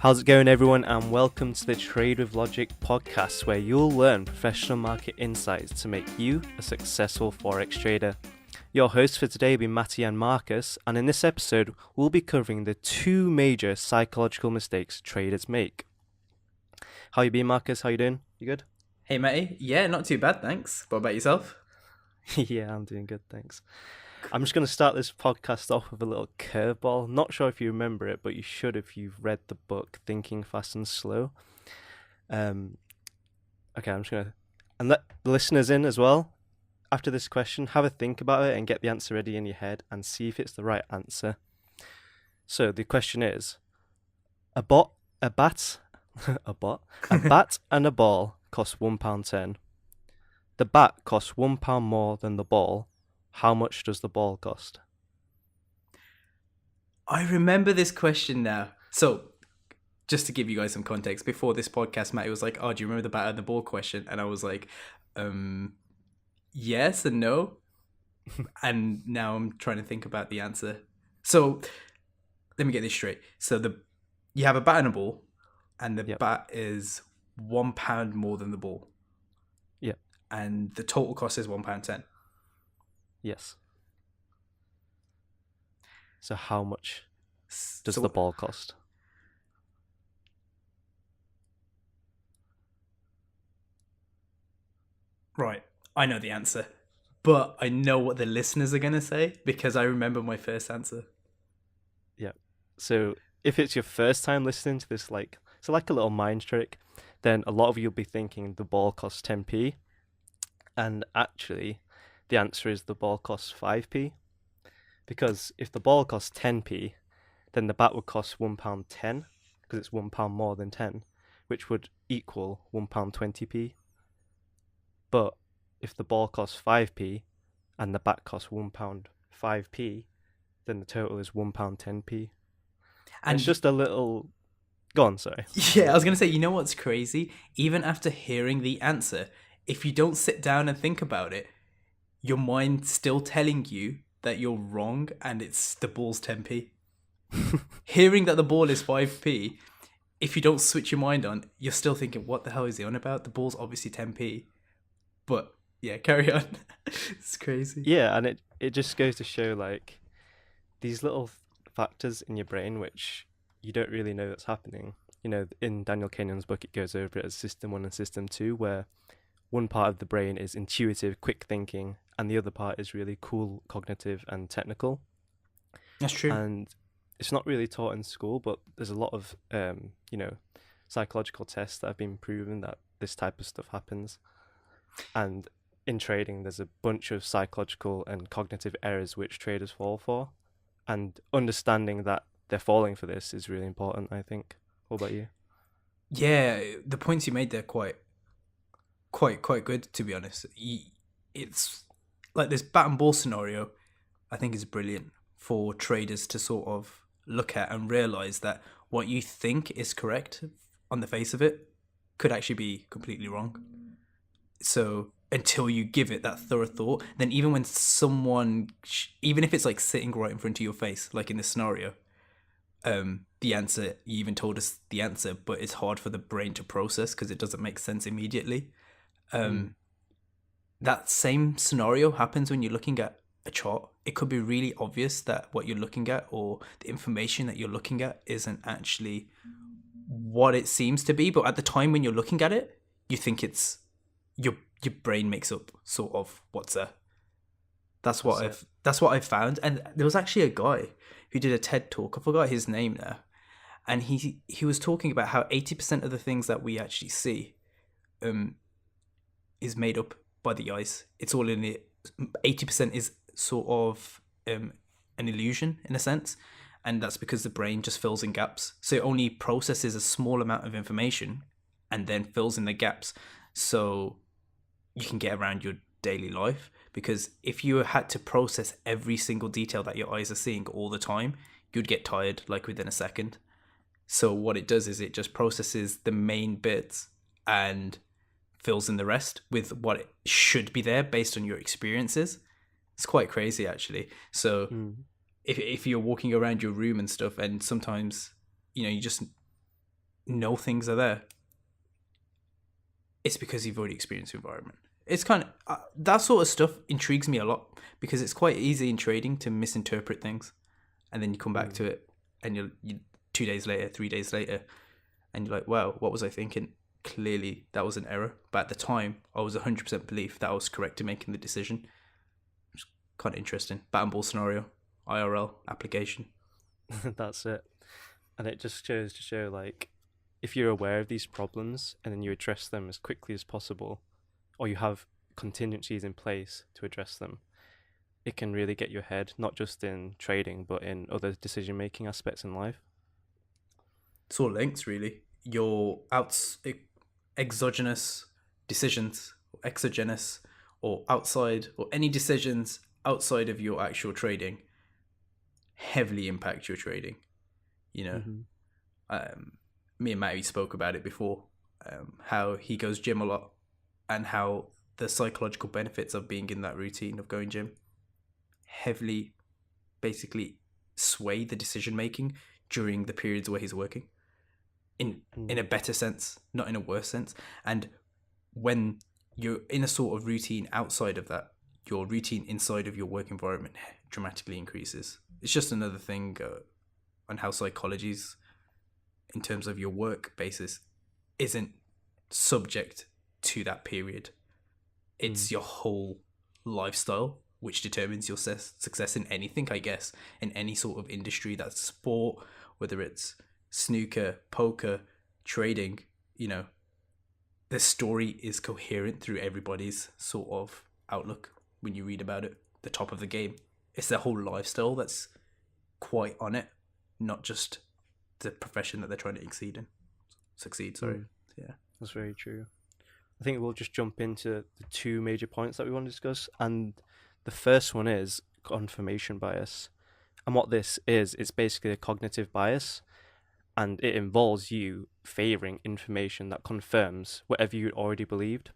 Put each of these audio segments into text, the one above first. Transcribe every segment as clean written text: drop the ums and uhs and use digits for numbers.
How's it going, everyone, and welcome to the Trade with Logic podcast, where you'll learn professional market insights to make you a successful forex trader. Your hosts for today will be Matty and Marcus, and in this episode, we'll be covering the two major psychological mistakes traders make. How you been, Marcus? How you doing? You good? Hey, Matty. Yeah, not too bad, thanks. What about yourself? Yeah, I'm doing good, thanks. I'm just going to start this podcast off with a little curveball. Not sure if you remember it, but you should if you've read the book Thinking Fast and Slow. Okay, I'm just going to... And let the listeners in as well. After this question, have a think about it and get the answer ready in your head and see if it's the right answer. So the question is, a bat and a ball cost £1.10. The bat costs £1 more than the ball. How much does the ball cost? I remember this question now. So, just to give you guys some context, before this podcast, Matty was like, "Oh, do you remember the bat and the ball question?" And I was like, yes and no. And now I'm trying to think about the answer. So, let me get this straight. So, you have a bat and a ball, and the bat is £1 more than the ball. Yeah. And the total cost is £1.10. Yes. So how much does the ball cost? Right. I know the answer. But I know what the listeners are going to say because I remember my first answer. Yeah. So if it's your first time listening to this, like a little mind trick, then a lot of you'll be thinking the ball costs 10p. And actually, the answer is the ball costs 5p. Because if the ball costs 10p, then the bat would cost £1.10 because it's £1 more than 10, which would equal £1.20p. But if the ball costs 5p and the bat costs £1.5p, then the total is £1.10p. And it's just a little... Go on, sorry. Yeah, I was going to say, you know what's crazy? Even after hearing the answer, if you don't sit down and think about it, your mind's still telling you that you're wrong and it's the ball's 10p. Hearing that the ball is 5p, if you don't switch your mind on, you're still thinking, what the hell is he on about? The ball's obviously 10p. But yeah, carry on. It's crazy. Yeah, and it just goes to show like these little factors in your brain which you don't really know that's happening. You know, in Daniel Kenyon's book, it goes over it as System 1 and System 2, where one part of the brain is intuitive, quick thinking, and the other part is really cool, cognitive, and technical. That's true. And it's not really taught in school, but there's a lot of, psychological tests that have been proven that this type of stuff happens. And in trading, there's a bunch of psychological and cognitive errors which traders fall for. And understanding that they're falling for this is really important, I think. What about you? Yeah, the points you made there quite good, to be honest. It's like this bat and ball scenario, I think is brilliant for traders to sort of look at and realize that what you think is correct on the face of it could actually be completely wrong. So until you give it that thorough thought, then even when someone, even if it's like sitting right in front of your face, like in this scenario, the answer, you even told us the answer, but it's hard for the brain to process because it doesn't make sense immediately. That same scenario happens when you're looking at a chart. It could be really obvious that what you're looking at or the information that you're looking at isn't actually what it seems to be, but at the time when you're looking at it, you think it's your brain makes up sort of what's there. That's what I've found. And there was actually a guy who did a TED talk. I forgot his name now, and he was talking about how 80% of the things that we actually see is made up by the eyes. It's all in it. 80% is sort of an illusion in a sense, and that's because the brain just fills in gaps. So it only processes a small amount of information and then fills in the gaps so you can get around your daily life. Because if you had to process every single detail that your eyes are seeing all the time, you'd get tired like within a second. So what it does is it just processes the main bits and fills in the rest with what it should be there based on your experiences. It's quite crazy, actually. So if you're walking around your room and stuff, and sometimes, you know, you just know things are there, it's because you've already experienced the environment. It's kind of that sort of stuff intrigues me a lot because it's quite easy in trading to misinterpret things, and then you come back to it, and you 2 days later, 3 days later, and you're like, wow, what was I thinking? Clearly, that was an error. But at the time, I was 100% belief that I was correct in making the decision. It's kind of interesting. Bat and ball scenario, IRL application. That's it. And it just goes to show, like, if you're aware of these problems and then you address them as quickly as possible, or you have contingencies in place to address them, it can really get you ahead, not just in trading, but in other decision-making aspects in life. It's all links, really. Your exogenous decisions, or exogenous, or outside, or any decisions outside of your actual trading heavily impact your trading. You know, me and Matty spoke about it before, how he goes gym a lot and how the psychological benefits of being in that routine of going gym heavily basically sway the decision making during the periods where he's working in a better sense, not in a worse sense. And when you're in a sort of routine outside of that, your routine inside of your work environment dramatically increases. It's just another thing on how psychology's, in terms of your work basis, isn't subject to that period. It's your whole lifestyle which determines your success in anything, I guess, in any sort of industry. That's sport, whether it's snooker, poker, trading. You know, the story is coherent through everybody's sort of outlook when you read about it. The top of the game. It's their whole lifestyle that's quite on it, not just the profession that they're trying to succeed. Yeah, that's very true. I think we'll just jump into the two major points that we want to discuss, and the first one is confirmation bias. And what this is, it's basically a cognitive bias, and it involves you favoring information that confirms whatever you already believed,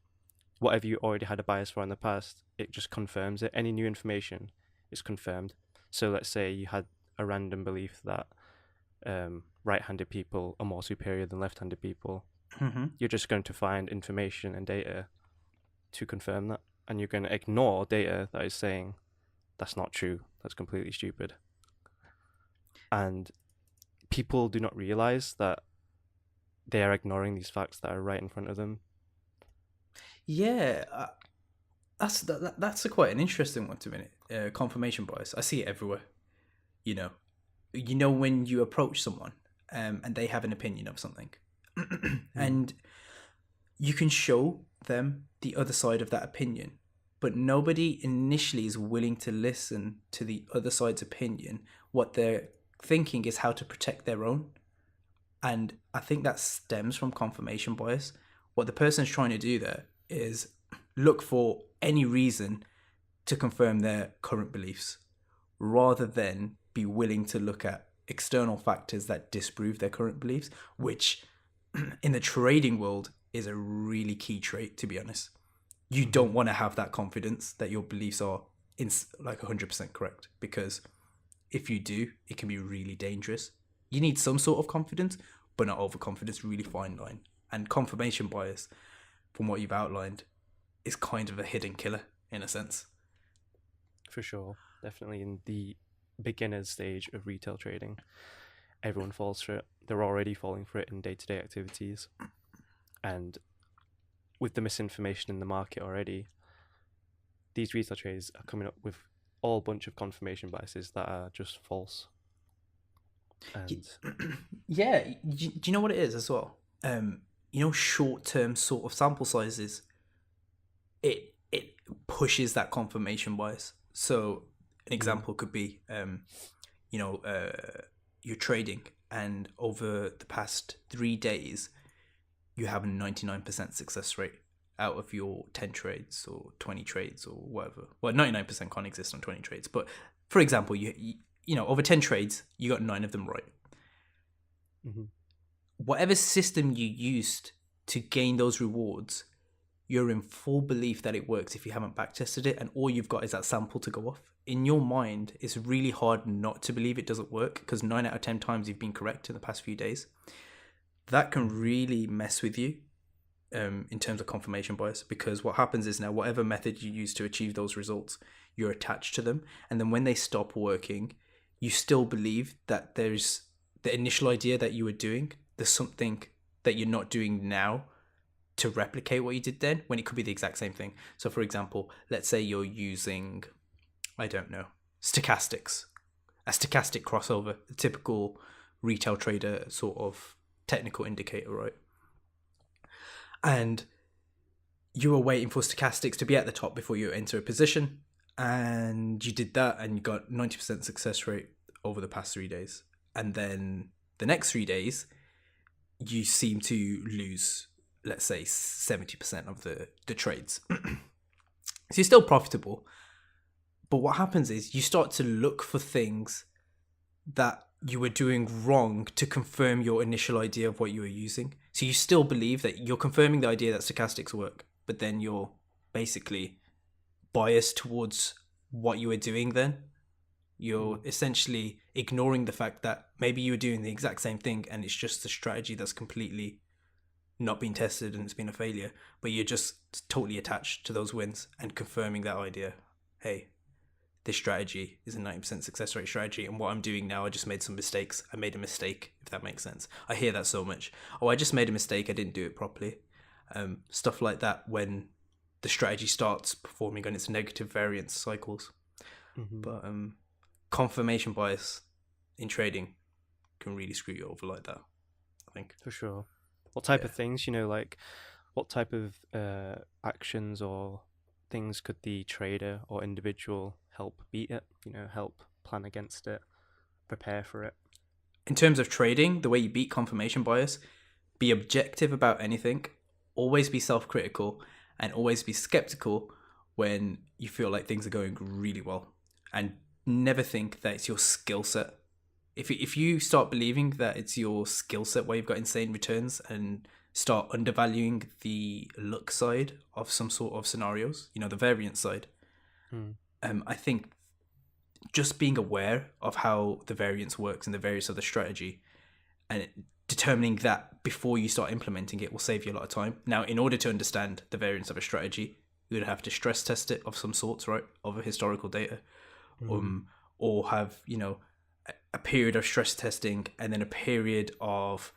whatever you already had a bias for in the past. It just confirms it. Any new information is confirmed. So let's say you had a random belief that right-handed people are more superior than left-handed people. You're just going to find information and data to confirm that, and you're going to ignore data that is saying that's not true, that's completely stupid. And people do not realize that they are ignoring these facts that are right in front of them. Yeah, that's quite an interesting one to me. Confirmation bias. I see it everywhere. You know when you approach someone and they have an opinion of something, and you can show them the other side of that opinion, but nobody initially is willing to listen to the other side's opinion. What they're thinking is how to protect their own. And I think that stems from confirmation bias. What the person's trying to do there is look for any reason to confirm their current beliefs, rather than be willing to look at external factors that disprove their current beliefs, which in the trading world is a really key trait, to be honest. You don't want to have that confidence that your beliefs are like 100% correct, because if you do, it can be really dangerous. You need some sort of confidence, but not overconfidence, really fine line. And confirmation bias, from what you've outlined, is kind of a hidden killer in a sense. For sure. Definitely in the beginner's stage of retail trading, everyone falls for it. They're already falling for it in day-to-day activities. And with the misinformation in the market already, these retail traders are coming up with all bunch of confirmation biases that are just false. And yeah, do you know what it is as well? Short-term sort of sample sizes, it pushes that confirmation bias. So an example could be, you're trading, and over the past 3 days, you have a 99% success rate out of your 10 trades or 20 trades or whatever. Well, 99% can't exist on 20 trades, but for example, you over 10 trades, you got 9 of them right. Whatever system you used to gain those rewards, you're in full belief that it works if you haven't backtested it, and all you've got is that sample to go off. In your mind, it's really hard not to believe it doesn't work, because 9 out of 10 times you've been correct in the past few days. that can really mess with you in terms of confirmation bias, because what happens is now whatever method you use to achieve those results, you're attached to them. And then when they stop working, you still believe that there's the initial idea that you were doing, there's something that you're not doing now to replicate what you did then, when it could be the exact same thing. So for example, let's say you're using, I don't know, stochastics, a stochastic crossover, a typical retail trader sort of technical indicator, right? And you were waiting for stochastics to be at the top before you enter a position, and you did that and you got 90% success rate over the past 3 days. And then the next 3 days, you seem to lose, let's say, 70% of the trades. So you're still profitable. But what happens is you start to look for things that you were doing wrong to confirm your initial idea of what you were using. So you still believe that you're confirming the idea that stochastics work, but then you're basically biased towards what you were doing then. You're essentially ignoring the fact that maybe you were doing the exact same thing and it's just the strategy that's completely not been tested and it's been a failure, but you're just totally attached to those wins and confirming that idea. Hey, this strategy is a 90% success rate strategy, and what I'm doing now, I just made some mistakes. I made a mistake, if that makes sense. I hear that so much. Oh, I just made a mistake. I didn't do it properly. Stuff like that when the strategy starts performing on its negative variance cycles. Mm-hmm. But confirmation bias in trading can really screw you over like that, I think. For sure. What type of things, like what type of actions or things could the trader or individual help beat it, help plan against it, prepare for it? In terms of trading, the way you beat confirmation bias, be objective about anything, always be self-critical, and always be skeptical when you feel like things are going really well. And never think that it's your skill set. If you start believing that it's your skill set where you've got insane returns and start undervaluing the luck side of some sort of scenarios, the variance side, I think just being aware of how the variance works and the variance of the strategy and determining that before you start implementing it will save you a lot of time. Now, in order to understand the variance of a strategy, you would have to stress test it of some sorts, right, of a historical data, or have, a period of stress testing and then a period of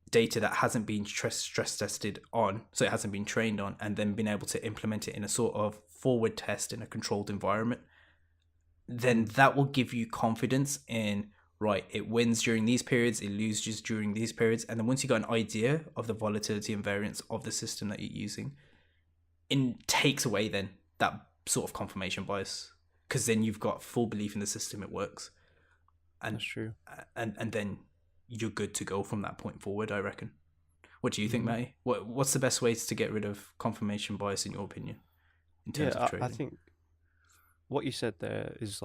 data that hasn't been stress tested on, so it hasn't been trained on, and then been able to implement it in a sort of forward test in a controlled environment. Then that will give you confidence in, right, it wins during these periods, it loses during these periods. And then once you got an idea of the volatility and variance of the system that you're using, it takes away then that sort of confirmation bias, because then you've got full belief in the system, it works. And that's true. And then you're good to go from that point forward, I reckon. What do you think, Matty? What's the best ways to get rid of confirmation bias in your opinion, in terms of trading? I think what you said there is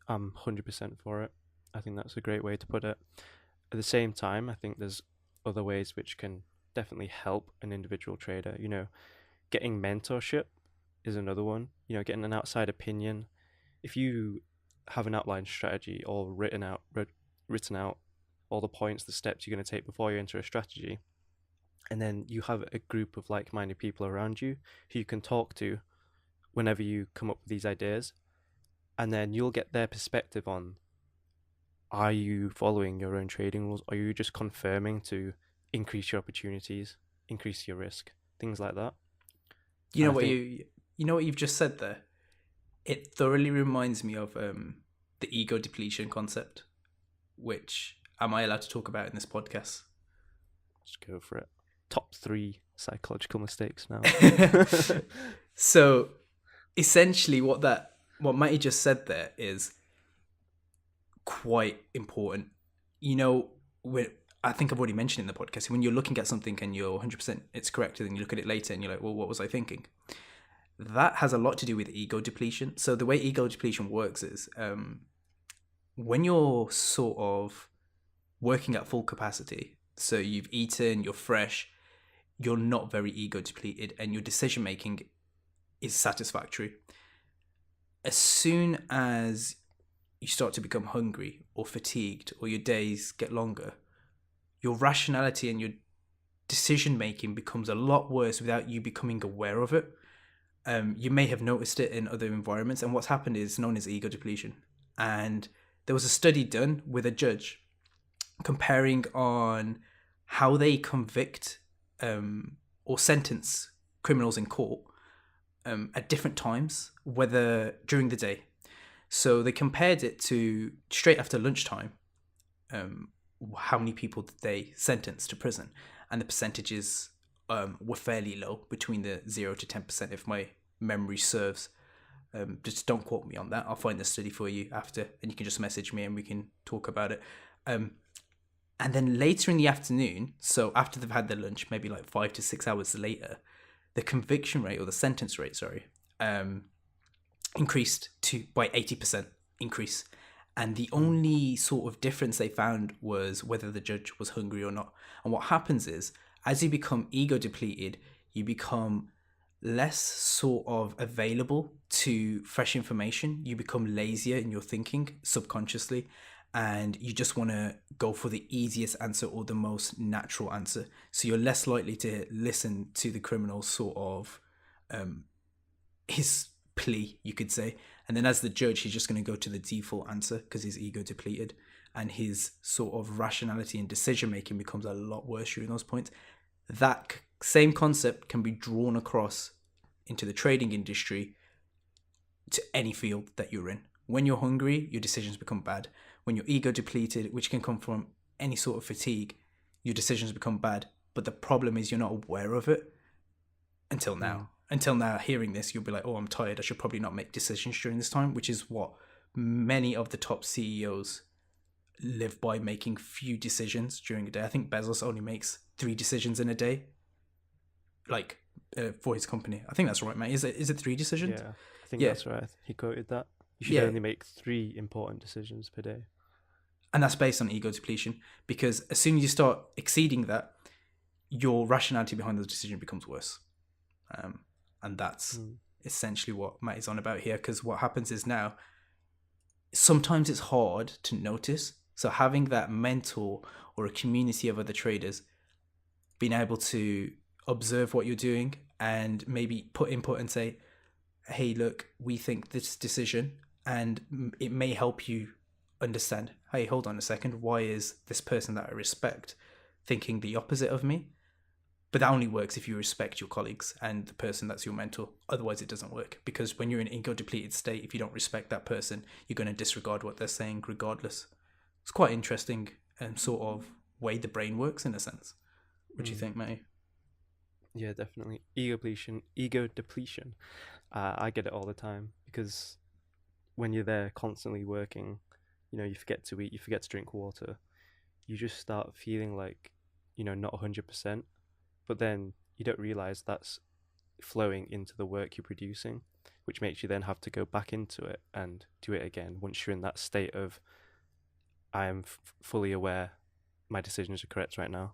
I'm 100% for it. I think that's a great way to put it. At the same time, I think there's other ways which can definitely help an individual trader. Getting mentorship is another one. Getting an outside opinion. If you have an outline strategy or written out all the points, the steps you're going to take before you enter a strategy, and then you have a group of like-minded people around you who you can talk to whenever you come up with these ideas, and then you'll get their perspective on, are you following your own trading rules? Are you just confirming to increase your opportunities, increase your risk, things like that? You know what you've just said there? It thoroughly reminds me of the ego depletion concept, which am I allowed to talk about in this podcast? Just go for it. Top 3 psychological mistakes now. So essentially what Matty just said there is quite important. I think I've already mentioned in the podcast, when you're looking at something and you're 100% it's correct, and then you look at it later and you're like, well, what was I thinking? That has a lot to do with ego depletion. So the way ego depletion works is when you're sort of working at full capacity, so you've eaten, you're fresh, you're not very ego depleted, and your decision making is satisfactory. As soon as you start to become hungry or fatigued, or your days get longer, your rationality and your decision making becomes a lot worse without you becoming aware of it. You may have noticed it in other environments, and what's happened is known as ego depletion. And there was a study done with a judge comparing on how they convict or sentence criminals in court at different times, whether during the day. So they compared it to straight after lunchtime, how many people did they sentence to prison, and the percentages were fairly low, between the 0 to 10%, if my memory serves. Just don't quote me on that. I'll find the study for you after, and you can just message me and we can talk about it. And then later in the afternoon, so after they've had their lunch, maybe like 5 to 6 hours later, the conviction rate, or the sentence rate, sorry, increased by 80% increase. And the only sort of difference they found was whether the judge was hungry or not. And what happens is, as you become ego depleted, you become less sort of available to fresh information. You become lazier in your thinking subconsciously, and you just want to go for the easiest answer or the most natural answer. So you're less likely to listen to the criminal's sort of his plea, you could say. And then as the judge, he's just going to go to the default answer because he's ego depleted, and his sort of rationality and decision making becomes a lot worse during those points. That same concept can be drawn across into the trading industry to any field that you're in. When you're hungry, your decisions become bad. When you're ego depleted, which can come from any sort of fatigue, your decisions become bad. But the problem is you're not aware of it until now. Until now, hearing this, you'll be like, oh, I'm tired. I should probably not make decisions during this time, which is what many of the top CEOs live by, making few decisions during a day. I think Bezos only makes 3 decisions in a day, like for his company. I think that's right, mate. Is it 3 decisions? Yeah, I think that's right. He quoted that. You should only make 3 important decisions per day. And that's based on ego depletion, because as soon as you start exceeding that, your rationality behind the decision becomes worse. And that's essentially what Matt is on about here, because what happens is now, sometimes it's hard to notice. So having that mentor or a community of other traders, being able to observe what you're doing and maybe put input and say, hey, look, we think this decision, and it may help you understand, hey, hold on a second, why is this person that I respect thinking the opposite of me? But that only works if you respect your colleagues and the person that's your mentor. Otherwise, it doesn't work, because when you're in an ego-depleted state, if you don't respect that person, you're going to disregard what they're saying regardless. It's quite interesting sort of way the brain works, in a sense. What do you think, Matty? Yeah, definitely. Ego depletion. I get it all the time, because when you're there constantly working, you forget to eat, you forget to drink water. You just start feeling like, not 100%. But then you don't realize that's flowing into the work you're producing, which makes you then have to go back into it and do it again once you're in that state of, I am fully aware my decisions are correct right now.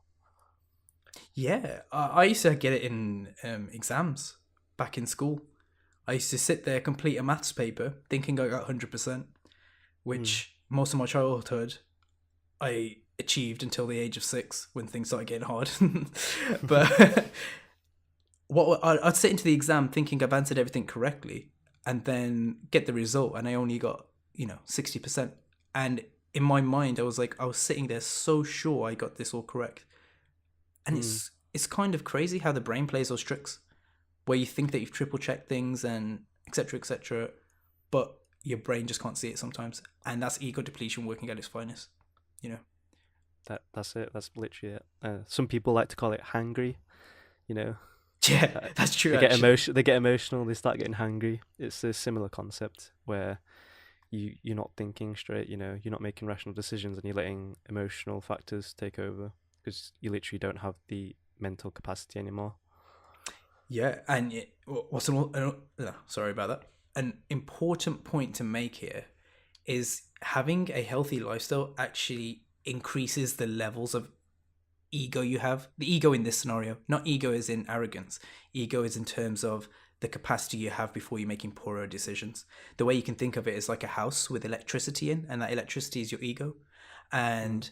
Yeah, I used to get it in exams back in school. I used to sit there, complete a maths paper, thinking I got 100%, which most of my childhood I achieved until the age of 6, when things started getting hard. But I'd sit into the exam thinking I've answered everything correctly, and then get the result, and I only got 60%. And in my mind, I was sitting there so sure I got this all correct. And it's kind of crazy how the brain plays those tricks, where you think that you've triple checked things and etc., but your brain just can't see it sometimes, and that's ego depletion working at its finest. That's it. That's literally it. Some people like to call it hangry. Yeah, that's true. They get emotional. They start getting hangry. It's a similar concept where you're not thinking straight. You're not making rational decisions, and you're letting emotional factors take over, because you literally don't have the mental capacity anymore. Yeah, and sorry about that. An important point to make here is having a healthy lifestyle actually increases the levels of ego you have. The ego in this scenario, not ego as in arrogance. Ego is in terms of the capacity you have before you're making poorer decisions. The way you can think of it is like a house with electricity in, and that electricity is your ego. And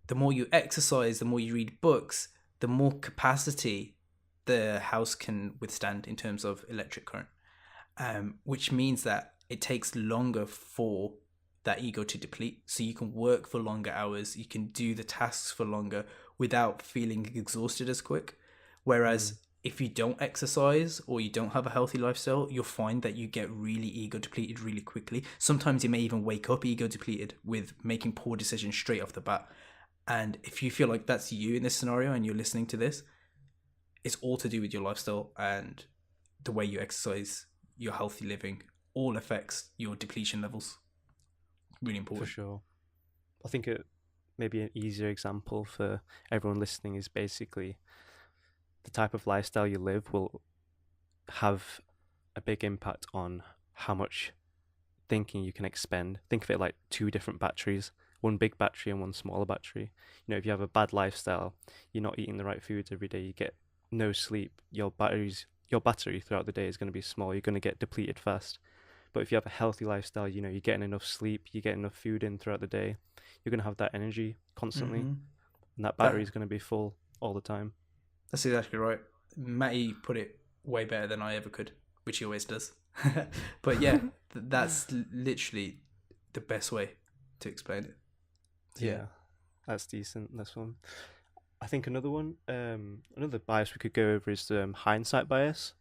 the more you exercise, the more you read books, the more capacity the house can withstand in terms of electric current, which means that it takes longer for that ego to deplete. So you can work for longer hours, you can do the tasks for longer without feeling exhausted as quick. Whereas if you don't exercise or you don't have a healthy lifestyle, you'll find that you get really ego depleted really quickly. Sometimes you may even wake up ego depleted with making poor decisions straight off the bat. And if you feel like that's you in this scenario and you're listening to this, it's all to do with your lifestyle and the way you exercise, your healthy living, all affects your depletion levels. Really important. For sure. I think maybe an easier example for everyone listening is basically the type of lifestyle you live will have a big impact on how much thinking you can expend. Think of it like two different batteries, one big battery and one smaller battery. If you have a bad lifestyle, you're not eating the right foods every day, you get no sleep, your battery throughout the day is going to be small, you're going to get depleted fast. But if you have a healthy lifestyle, you're getting enough sleep, you get enough food in throughout the day, you're going to have that energy constantly, and that battery is going to be full all the time. That's exactly right. Matty put it way better than I ever could, which he always does. But yeah, that's literally the best way to explain it. Yeah, that's decent. This one. I think another one, another bias we could go over is hindsight bias.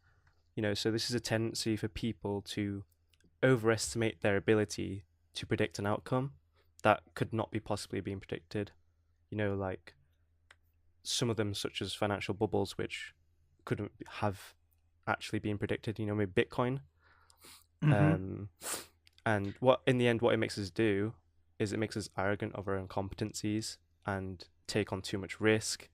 So this is a tendency for people to overestimate their ability to predict an outcome that could not be possibly being predicted. Like some of them, such as financial bubbles, which couldn't have actually been predicted. Maybe Bitcoin. And what it makes us do is it makes us arrogant of our own competencies and take on too much risk,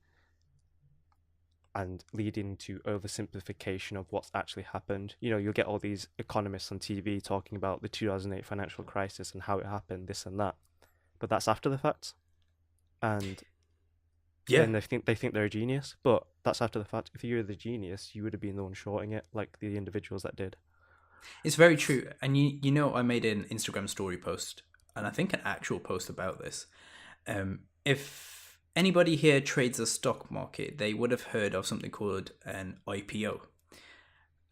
and leading to oversimplification of what's actually happened. You'll get all these economists on TV talking about the 2008 financial crisis and how it happened, this and that, but that's after the fact, and then they think they're a genius, but that's after the fact. If you were the genius, you would have been the one shorting it, like the individuals that did. It's very true. And I made an Instagram story post, and I think an actual post about this. If anybody here trades the stock market, they would have heard of something called an IPO.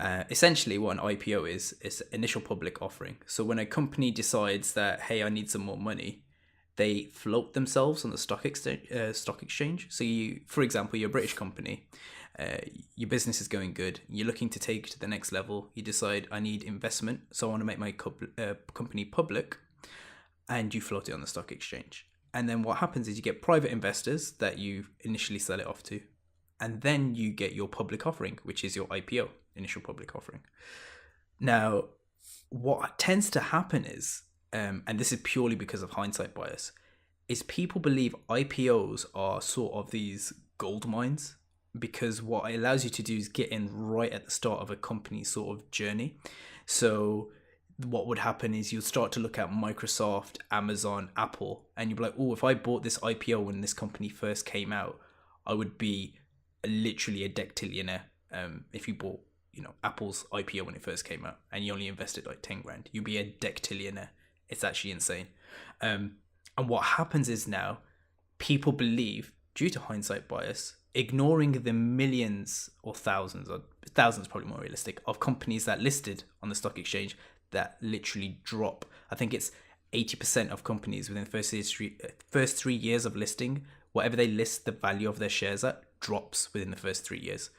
Essentially, what an IPO is initial public offering. So when a company decides that, hey, I need some more money, they float themselves on the stock exchange. So for example, you're a British company, your business is going good, you're looking to take it to the next level, you decide, I need investment, so I want to make my company public, and you float it on the stock exchange. And then what happens is you get private investors that you initially sell it off to, and then you get your public offering, which is your IPO, initial public offering. Now, what tends to happen is, and this is purely because of hindsight bias, is people believe IPOs are sort of these gold mines, because what it allows you to do is get in right at the start of a company's sort of journey. So what would happen is you'll start to look at Microsoft, Amazon, Apple, and you'll be like, oh, if I bought this IPO when this company first came out, I would be literally a dectillionaire. If you bought, Apple's IPO when it first came out and you only invested like 10 grand, you'd be a dectillionaire. It's actually insane. And what happens is now people believe, due to hindsight bias, ignoring the millions or thousands probably more realistic, of companies that listed on the stock exchange that literally drop. I think it's 80% of companies within the first 3 years of listing, whatever they list the value of their shares at drops within the first 3 years.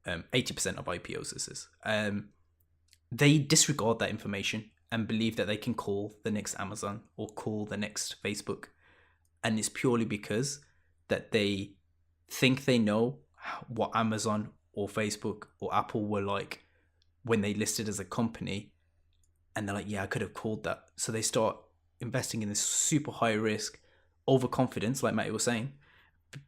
80% of IPOs this is. They disregard that information and believe that they can call the next Amazon or call the next Facebook. And it's purely because that they think they know what Amazon or Facebook or Apple were like when they listed as a company. And they're like, yeah, I could have called that. So they start investing in this super high risk overconfidence, like Matty was saying,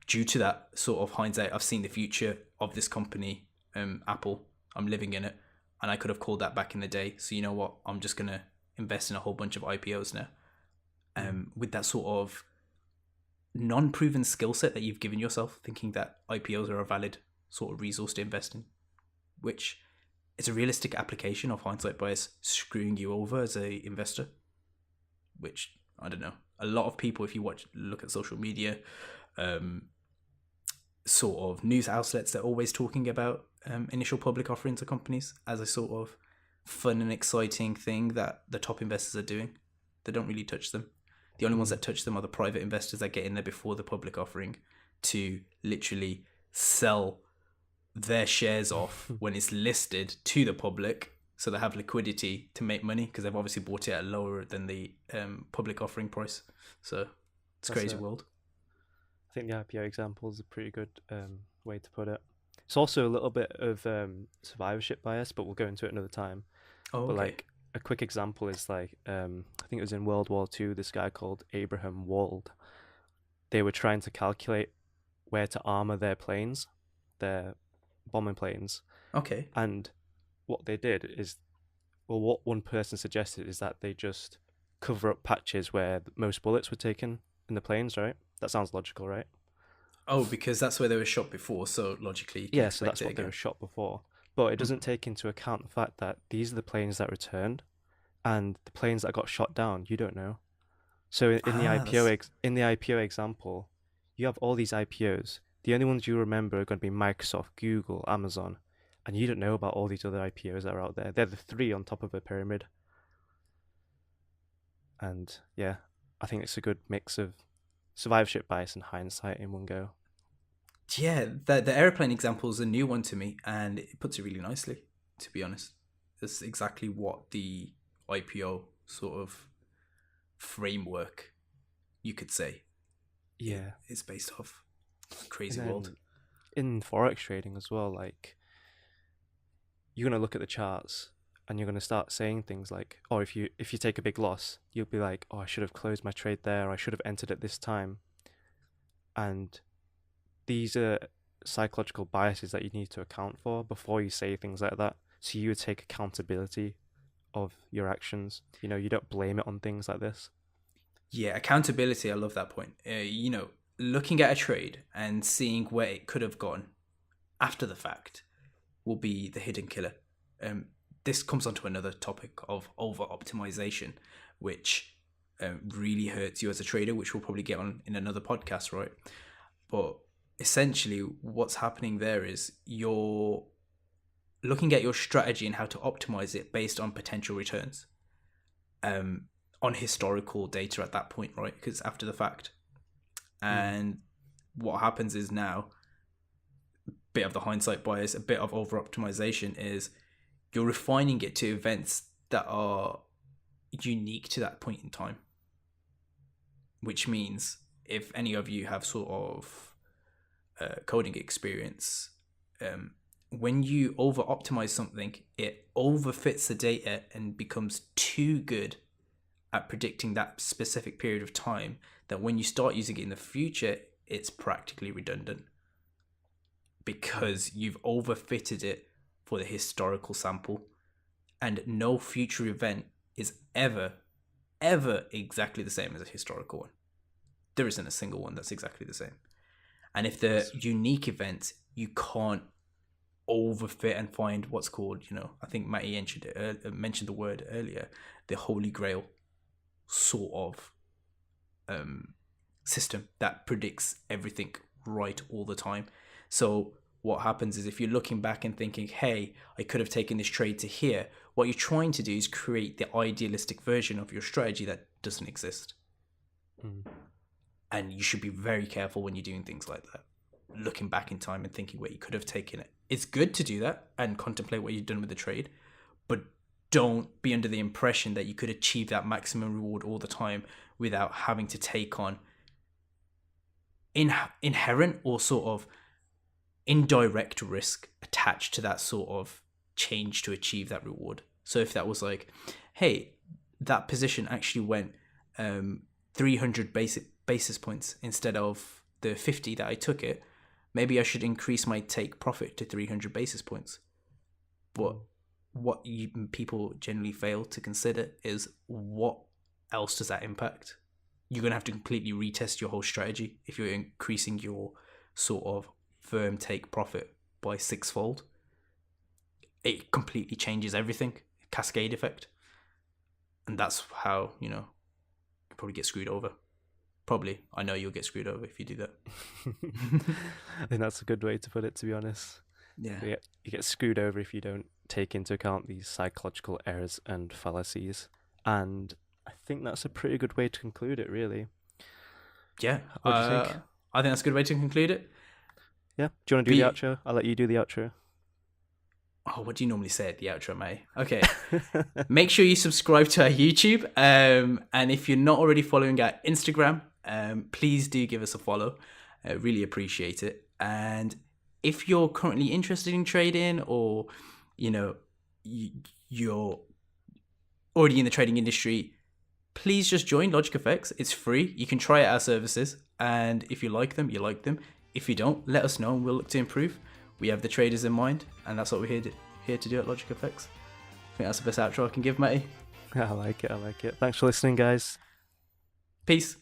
due to that sort of hindsight. I've seen the future of this company, Apple. I'm living in it. And I could have called that back in the day. So you know what? I'm just going to invest in a whole bunch of IPOs now. With that sort of non-proven skill set that you've given yourself, thinking that IPOs are a valid sort of resource to invest in, which is a realistic application of hindsight bias screwing you over as a investor, which, I don't know, a lot of people, if you look at social media, sort of news outlets that are always talking about initial public offerings of companies as a sort of fun and exciting thing that the top investors are doing. They don't really touch them. The only ones that touch them are the private investors that get in there before the public offering to literally sell their shares off when it's listed to the public, so they have liquidity to make money because they've obviously bought it at lower than the public offering price. So it's a crazy world. I think the IPO example is a pretty good way to put it. It's also a little bit of survivorship bias, but we'll go into it another time. Oh, okay. But like a quick example is like I think it was in World War II. This guy called Abraham Wald. They were trying to calculate where to armor their planes, their bombing planes. Okay. And what they did is, well, what one person suggested is that they just cover up patches where most bullets were taken in the planes, right? That sounds logical, right? Oh, because that's where they were shot before, so logically you can Yeah, so expect that's it what they again. were shot before. But it doesn't take into account the fact that these are the planes that returned, and the planes that got shot down, you don't know. So in the IPO example, you have all these IPOs. The only ones you remember are going to be Microsoft, Google, Amazon, and you don't know about all these other IPOs that are out there. They're the three on top of a pyramid. And yeah, I think it's a good mix of survivorship bias and hindsight in one go. Yeah, the airplane example is a new one to me, and it puts it really nicely, to be honest. That's exactly what the IPO sort of framework, you could say, Yeah. is based off. Crazy And then world. in forex trading as well, like you're gonna look at the charts and you're gonna start saying things like, "Oh, if you take a big loss, you'll be like, oh, I should have closed my trade there. Or I should have entered at this time." And these are psychological biases that you need to account for before you say things like that. So you would take accountability of your actions. You know, you don't blame it on things like this. Yeah, accountability. I love that point. Looking at a trade and seeing where it could have gone after the fact will be the hidden killer. This comes onto another topic of over optimization, which really hurts you as a trader, which we'll probably get on in another podcast, right? But essentially, what's happening there is you're looking at your strategy and how to optimize it based on potential returns, on historical data at that point, right? Because it's after the fact. And what happens is now, a bit of the hindsight bias, a bit of over optimization is you're refining it to events that are unique to that point in time. Which means if any of you have sort of coding experience, when you over optimize something, it overfits the data and becomes too good at predicting that specific period of time that when you start using it in the future, it's practically redundant because you've overfitted it for the historical sample, and no future event is ever exactly the same as a historical one. There isn't a single one that's exactly the same. And if the unique event, you can't overfit and find what's called, I think Matty mentioned the word earlier, the holy grail sort of system that predicts everything right all the time. So what happens is if you're looking back and thinking, hey, I could have taken this trade to here, what you're trying to do is create the idealistic version of your strategy that doesn't exist. And you should be very careful when you're doing things like that, looking back in time and thinking where you could have taken it. It's good to do that and contemplate what you've done with the trade, but don't be under the impression that you could achieve that maximum reward all the time without having to take on inherent or sort of indirect risk attached to that sort of change to achieve that reward. So if that was like, hey, that position actually went 300 basis points instead of the 50 that I took it, maybe I should increase my take profit to 300 basis points. But what people generally fail to consider is what else does that impact? You're going to have to completely retest your whole strategy if you're increasing your sort of firm take profit by sixfold. It completely changes everything, cascade effect. And that's how, you probably get screwed over. probably, I know you'll get screwed over if you do that. I think that's a good way to put it, to be honest. Yeah. You get screwed over if you don't take into account these psychological errors and fallacies. And I think that's a pretty good way to conclude it, really. Yeah. What do you think? I think that's a good way to conclude it. Yeah. Do you want to do the outro? I'll let you do the outro. Oh, what do you normally say at the outro, mate? Okay. Make sure you subscribe to our YouTube. And if you're not already following our Instagram, please do give us a follow. I really appreciate it. And if you're currently interested in trading, or, you know, you're already in the trading industry, please just join Logikfx. It's free. You can try out our services. And if you like them, you like them. If you don't, let us know and we'll look to improve. We have the traders in mind, and that's what we're here to do at Logikfx. I think that's the best outro I can give, Matty. I like it. Thanks for listening, guys. Peace.